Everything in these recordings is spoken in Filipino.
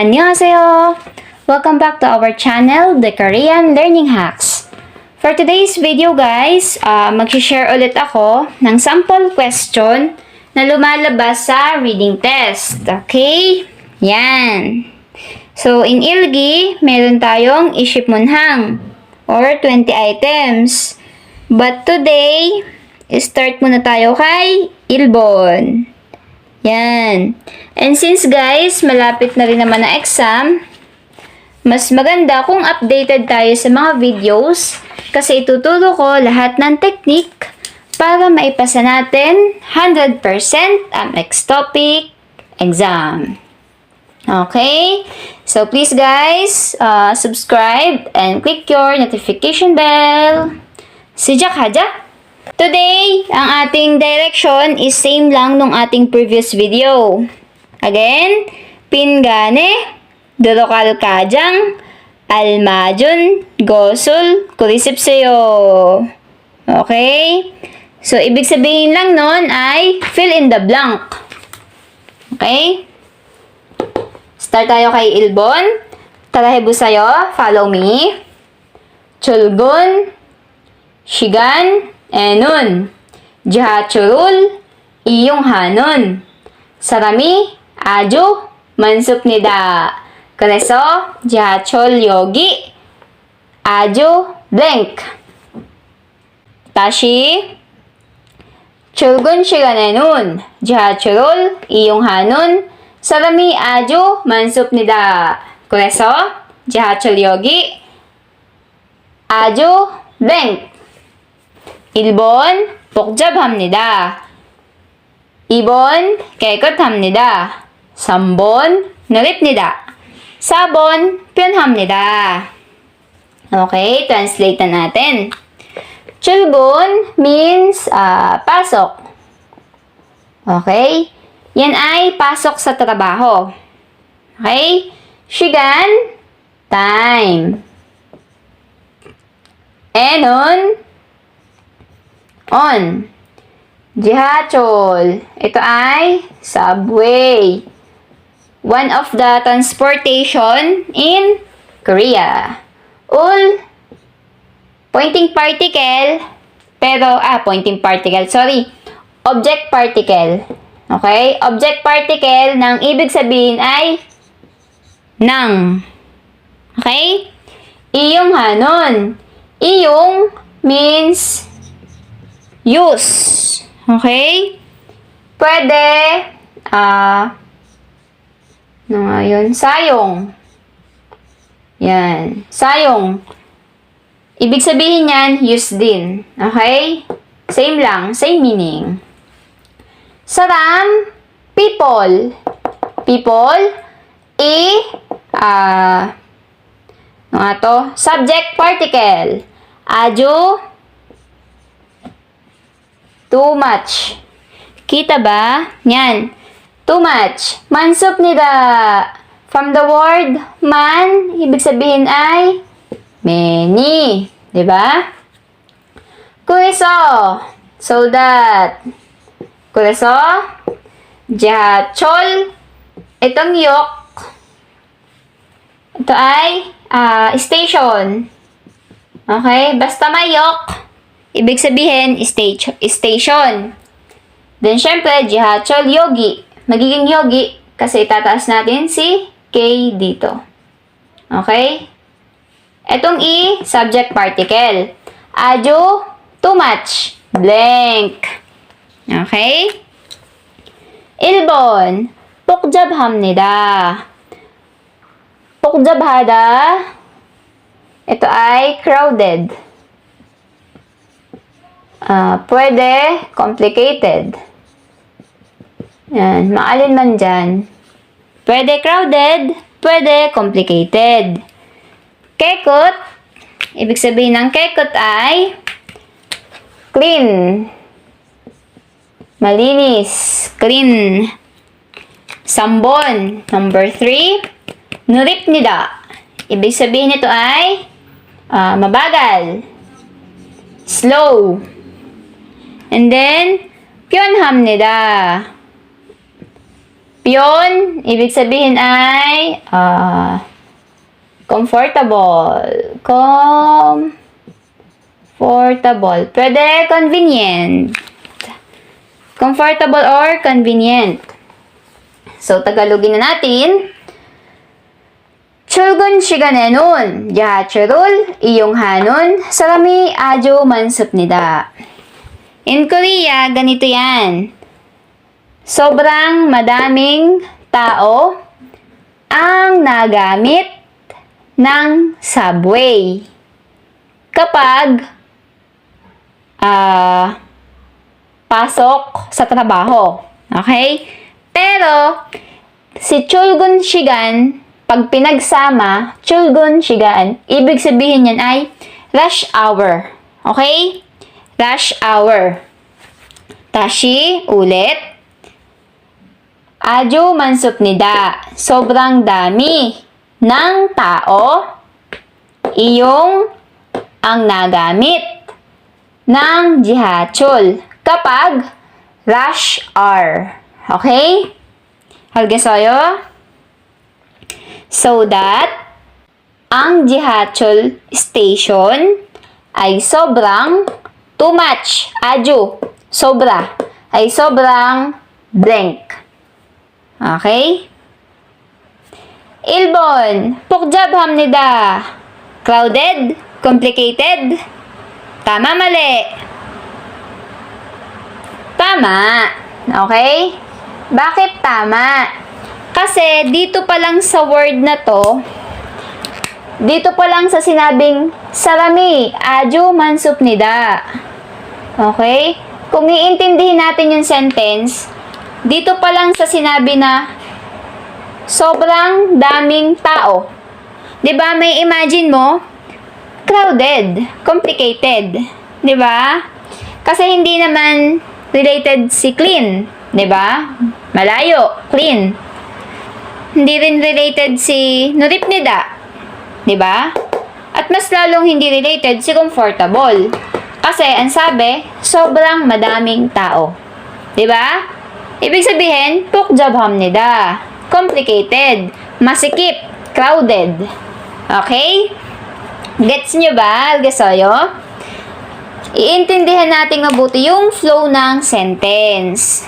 Annyeonghaseyo! Welcome back to our channel, The Korean Learning Hacks. For today's video guys, mag-share ulit ako ng sample question na lumalabas sa reading test. Okay? Yan. So, in ilgi, meron tayong iship munhang or 20 items. But today, start muna tayo kay ilbon. Yan. And since guys, malapit na rin naman na exam, mas maganda kung updated tayo sa mga videos kasi ituturo ko lahat ng technique para maipasa natin 100% ang EPSTOPIK exam. Okay? So please guys, subscribe and click your notification bell. Sijak haja! Today, ang ating direction is same lang nung ating previous video. Again, pingane, dorokal kajang, almajun, gosul, kurisipseyo. Okay? So, ibig sabihin lang nun ay fill in the blank. Okay? Start tayo kay ilbon. Tarahebusayo, follow me. Chulgun, shigan, enun, jahachurul, iyong hanon. Sarami, ajo, mansupnida. Kreso, jahachol yogi, ajo, blank. Tashi, chulgun shigan enun, jahachurul, iyong hanon. Sarami, ajo, mansupnida. Kreso, jahachol yogi, ajo, blank. 일본 복잡합니다. 2번 깨끗합니다. 3번 느립니다. 4번 편합니다. Okay, translate na natin. 출근 means pasok. Okay? Yan ay pasok sa trabaho. Okay? 시간, time. Enon, on. Jihachol. Ito ay subway. One of the transportation in Korea. Ul, pointing particle, pero, object particle. Okay? Object particle ng ibig sabihin ay nang. Okay? Iyong hanon. Iyong means use. Okay? Pwede, sayong. Yan. Sayong. Ibig sabihin yan, use din. Okay? Same lang. Same meaning. Saram, people. People, subject particle. Aju, too much. Kita ba? Yan. Too much. Mansupnida. From the word man, ibig sabihin ay many. Diba? Kuriso. So that. Kuriso. Jahachol. Itong yok. Ito ay station. Okay? Basta may yok, ibig sabihin, station. Then, syempre, jihachol, yogi. Magiging yogi kasi itataas natin si K dito. Okay? Etong subject particle. Ajo, too much. Blank. Okay? 일본, 복잡합니다. 복잡하다. Ito ay crowded. Pwede, complicated. Yan, maalin man dyan. Pwede crowded, pwede complicated. Kekot, ibig sabihin ng kekot ay clean. Malinis, clean. Sambon, number 3. Nuripnida, ibig sabihin nito ay mabagal. Slow. And then, 편합니다. Yun, ibig sabihin ay comfortable. Comfortable. Pwede convenient. Comfortable or convenient. So, Tagalogin na natin. 출근 시간에는 지하철을 이용하는 사람이 아주 많습니다. In Korea, ganito yan. Sobrang madaming tao ang nagamit ng subway kapag pasok sa trabaho. Okay? Pero, si 출근 시간, pag pinagsama, 출근 시간, ibig sabihin yan ay rush hour. Okay? Rush hour. 다시 ulit. 아주 많습니다. Sobrang dami ng tao iyong ang nagamit ng 지하철 kapag rush hour. Okay? 알겠어요? So that ang 지하철 station ay sobrang too much, 아주, sobra, ay sobrang blank. Okay? 1번, 복잡합니다. Crowded, complicated. Tama, mali. Tama. Okay? Bakit tama? Kasi dito pa lang sa word na to, dito pa lang sa sinabing sarami, 아주 많습니다. Okay? Kung iintindihin natin yung sentence, dito pa lang sa sinabi na sobrang daming tao. 'Di ba? May imagine mo, crowded, complicated, 'di ba? Kasi hindi naman related si clean, 'di ba? Malayo, clean. Hindi rin related si nuripnida, 'di ba? At mas lalong hindi related si comfortable. Kasi ang sabi, sobrang madaming tao. 'Di ba? Ibig sabihin, 복잡합니다. Complicated, masikip, crowded. Okay? Gets nyo ba? Algesoyo? Iintindihan natin mabuti yung flow ng sentence.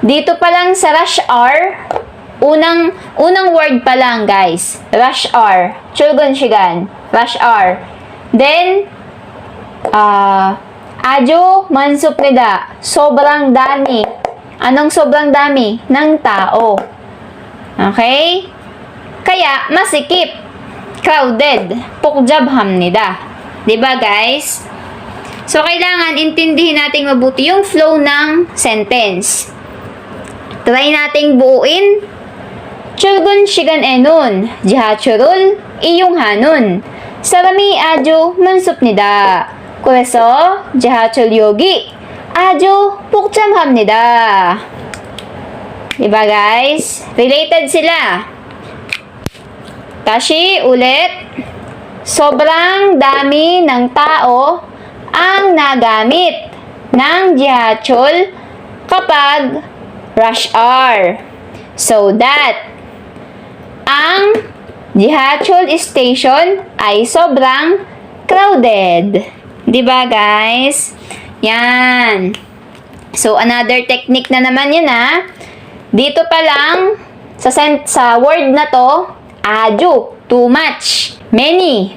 Dito pa lang sa rush hour, unang word pa lang, guys. Rush hour. 출근 시간. Rush hour. Then, 아주 많습니다. Sobrang dami. Anong sobrang dami? Ng tao. Okay? Kaya, masikip. Crowded. 복잡합니다. Diba, guys? So, kailangan intindihin natin mabuti yung flow ng sentence. Try nating buuin. 출근 시간에는 지하철을 이용하는 사람이 아주 많습니다. 그래서 지하철역이 아주 복잡합니다. Diba, guys? Related sila. Tashi, ulit. Sobrang dami ng tao ang nagamit ng 지하철 kapag rush hour. So that ang 지하철 station ay sobrang crowded. Diba, guys? Yan. So, another technique na naman yun, ha? Dito pa lang, sa word na to, 아주, too much, many.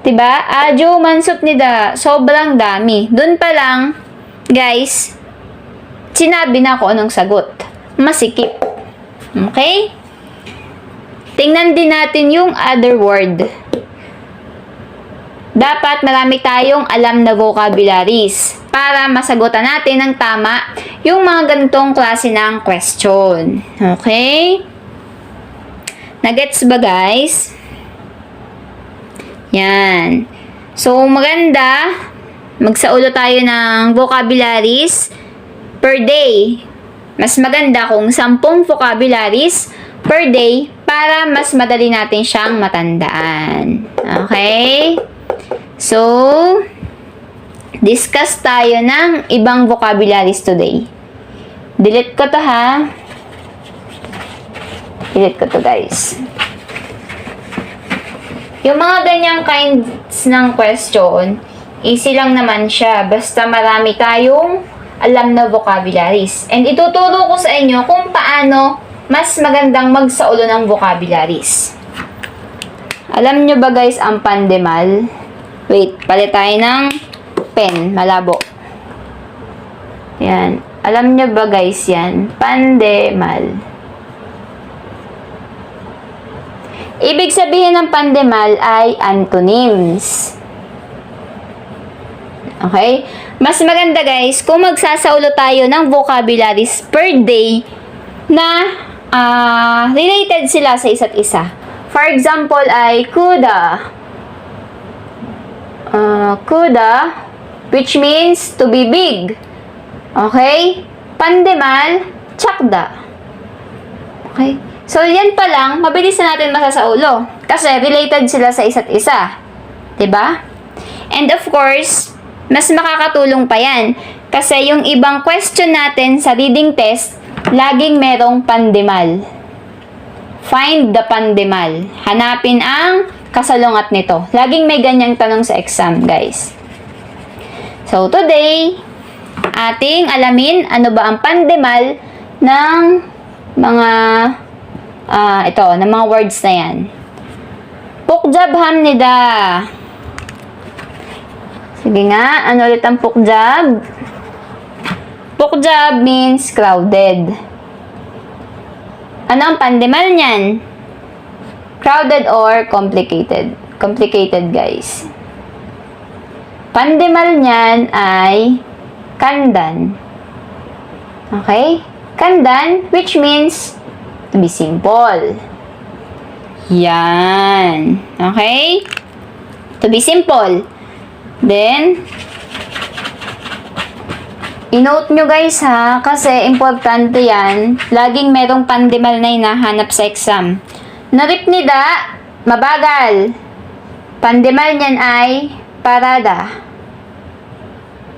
Diba? 아주 많습니다. Sobrang dami. Dun pa lang, guys, sinabi na ko anong sagot. Masikip. Okay? Tingnan din natin yung other word. Dapat marami tayong alam na vocabularies para masagutan natin ng tama yung mga ganitong klase ng question. Okay? Nagets ba, guys? Yan. So, maganda, magsaulo tayo ng vocabularies per day. Mas maganda kung 10 vocabularies per day para mas madali natin siyang matandaan. Okay? So, discuss tayo ng ibang vocabularies today. Delete ko to ha. Delete ko to guys. Yung mga ganyang kinds ng question, easy lang naman siya. Basta marami tayong alam na vocabularies. And ituturo ko sa inyo kung paano mas magandang magsaulo ng vocabularies. Alam nyo ba guys ang pandemal? Wait, palit tayo ng pen. Malabo. Yan. Alam nyo ba guys yan? Pandemal. Ibig sabihin ng pandemal ay antonyms. Okay? Mas maganda guys kung magsasaulo tayo ng vocabularies per day na related sila sa isa't isa. For example ay kuda. Kuda, which means to be big. Okay? Pandemal, tsakda. Okay? So, yan pa lang, mabilis na natin masasaulo. Kasi related sila sa isa't isa. 'Di ba? And of course, mas makakatulong pa yan. Kasi yung ibang question natin sa reading test, laging merong pandemal. Find the pandemal. Hanapin ang kasalungat nito. Laging may ganyang tanong sa exam, guys. So, today, ating alamin ano ba ang pandemal ng mga ng mga words na yan. Pukjab hamnida. Sige nga, ano ulit ang pukjab? Pukjab means crowded. Ano ang pandemal niyan? Crowded or complicated? Complicated, guys. Pandemal niyan ay kandan. Okay? Kandan, which means to be simple. Yan. Okay? To be simple. Then, i-note nyo guys ha, kasi importante yan. Laging merong pandemal na hinahanap sa exam. Naripnida, mabagal. Pandemal niyan ay parada.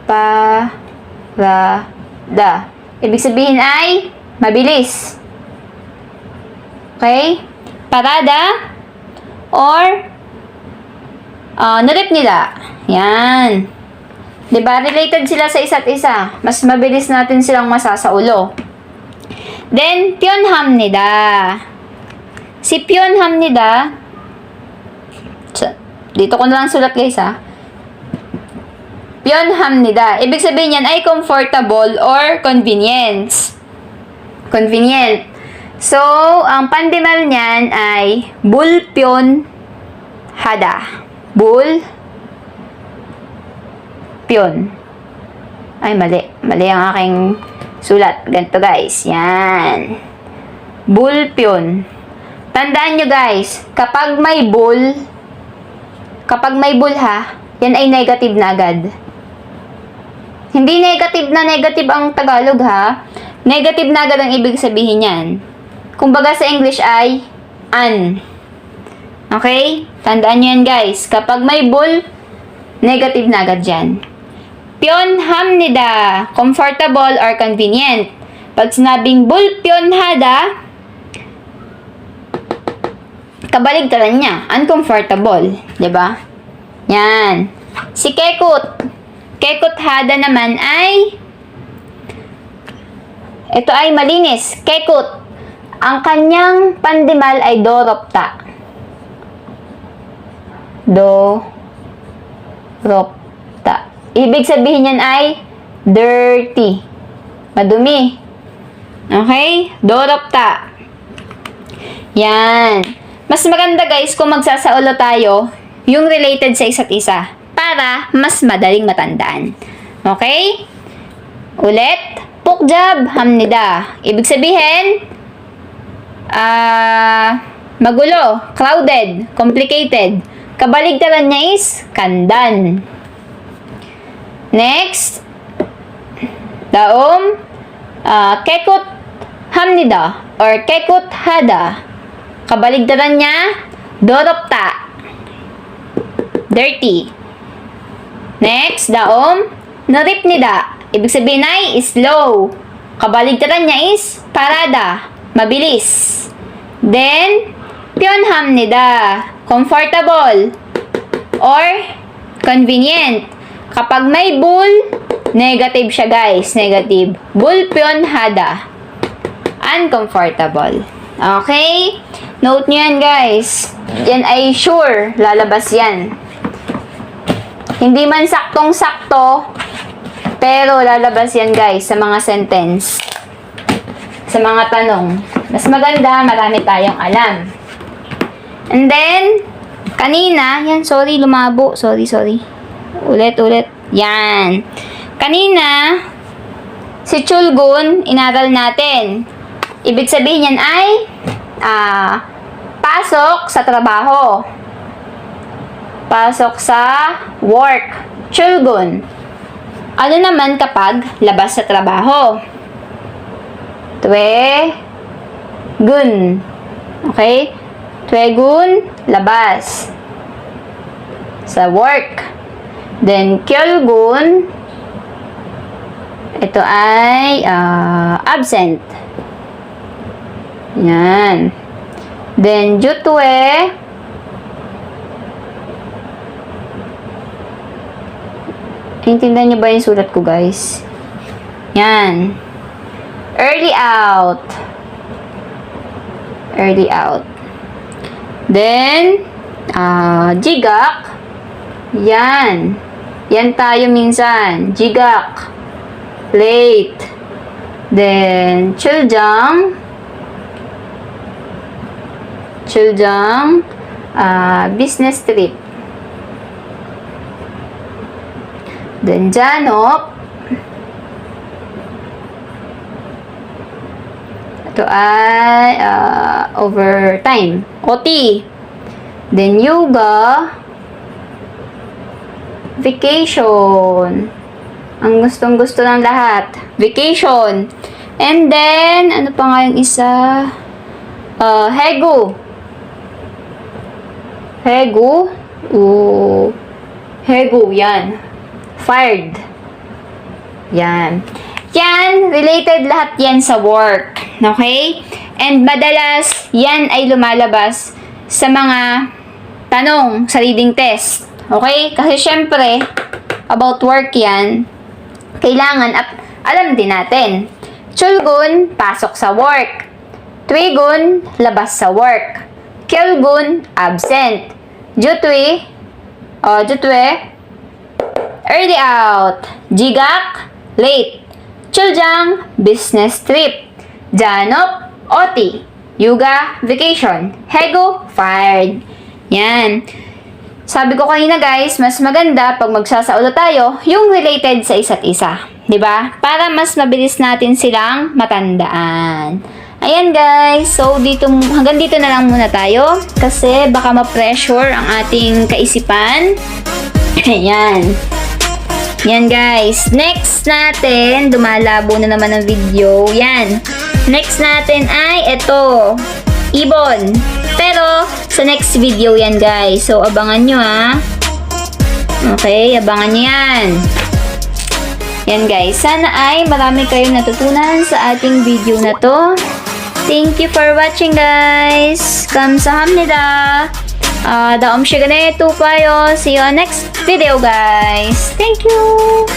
Parada. Ibig sabihin ay mabilis. Okay? Parada or naripnida. Yan. Diba? Related sila sa isa't isa. Mas mabilis natin silang masasaulo. Then, pyonhamnida. Si pyonhamnida, dito ko na lang sulat guys ha. Pyonhamnida. Ibig sabihin yan ay comfortable or convenience. Convenient. So, ang pandemal niyan ay bulpyon hada. Pion. Ay, mali. Mali ang aking sulat. Ganito, guys. Yan. Bulpyon. Tandaan nyo, guys, kapag may bull ha, yan ay negative na agad. Hindi negative ang Tagalog, ha. Negative na agad ang ibig sabihin yan. Kumbaga sa English ay an. Okay? Tandaan nyo yan, guys. Kapag may bull, negative na agad yan. Pyonhamnida, comfortable or convenient. Pag sinabing bulpyonhada, kabaligtaran niya, uncomfortable. 'Di ba? Yan. Si kekuthada naman ay ito ay malinis. Kekut. Ang kanyang pandemal ay doropta. Doropta. Ibig sabihin niyan ay dirty. Madumi. Okay? Doropta. Yan. Mas maganda guys kung magsasaulo tayo yung related sa isa't isa para mas madaling matandaan. Okay? Ulit. Pukjab hamnida. Ibig sabihin, magulo, crowded, complicated. Kabaligtaran niya is kandan. Next, daom, kekut hamnida or kekut hada. Kabaligtaran niya, doropta, dirty. Next, daom, naripnida. Ibig sabihin ay slow. Kabaligtaran niya is parada, mabilis. Then, pyonhamnida, comfortable or convenient. Kapag may bul, negative siya guys, negative. Bulpyonhada, uncomfortable. Okay? Note nyo yan guys. Yan ay sure, lalabas yan. Hindi man saktong-sakto, pero lalabas yan guys sa mga sentence. Sa mga tanong. Mas maganda, marami tayong alam. And then, kanina, yan, sorry, lumabo. Sorry. Ulit. Yan. Kanina, si Chulgun, inaral natin. Ibig sabihin yan ay, pasok sa trabaho. Pasok sa work. Chulgun. Ano naman kapag labas sa trabaho? Twegun. Okay? Twegun, labas. Sa work. Then, kyolgun, ito ay absent. Yan. Then, jutwe, intindihan niyo ba yung sulat ko, guys? Yan. Early out. Then, jigak. Yan. Yan tayo minsan. Jigak. Late. Then, chuljang, business trip. Then, janop. Ito ay overtime. OT. Then, yoga. Vacation. Ang gustong-gusto ng lahat. Vacation. And then, ano pa nga yung isa? Hegu. Hegu, yan. Fired. Yan. Yan, related lahat yan sa work. Okay? And madalas, yan ay lumalabas sa mga tanong sa reading test. Okay? Kasi syempre, about work yan, kailangan alam din natin. Chulgun, pasok sa work. Twigun, labas sa work. Kyulgun, absent. Jutwe, early out. Jigak, late. Chuljang, business trip. Janop, OT. Yuga, vacation. Hego, fired. Yan. Sabi ko kanina guys, mas maganda pag magsasaulo tayo, yung related sa isa't isa. 'Di ba? Para mas mabilis natin silang matandaan. Ayan guys, so hanggang dito na lang muna tayo kasi baka ma-pressure ang ating kaisipan. Ayan. Yan guys. Next natin, dumalabo na naman ang video. Yan. Next natin ay ito. Ibon. Pero, sa next video yan guys. So, abangan nyo ha. Okay, abangan nyo yan. Yan guys. Sana ay marami kayong natutunan sa ating video na to. Thank you for watching guys. 감사합니다. 다음 시간에 또 봐요. See you on next video guys. Thank you.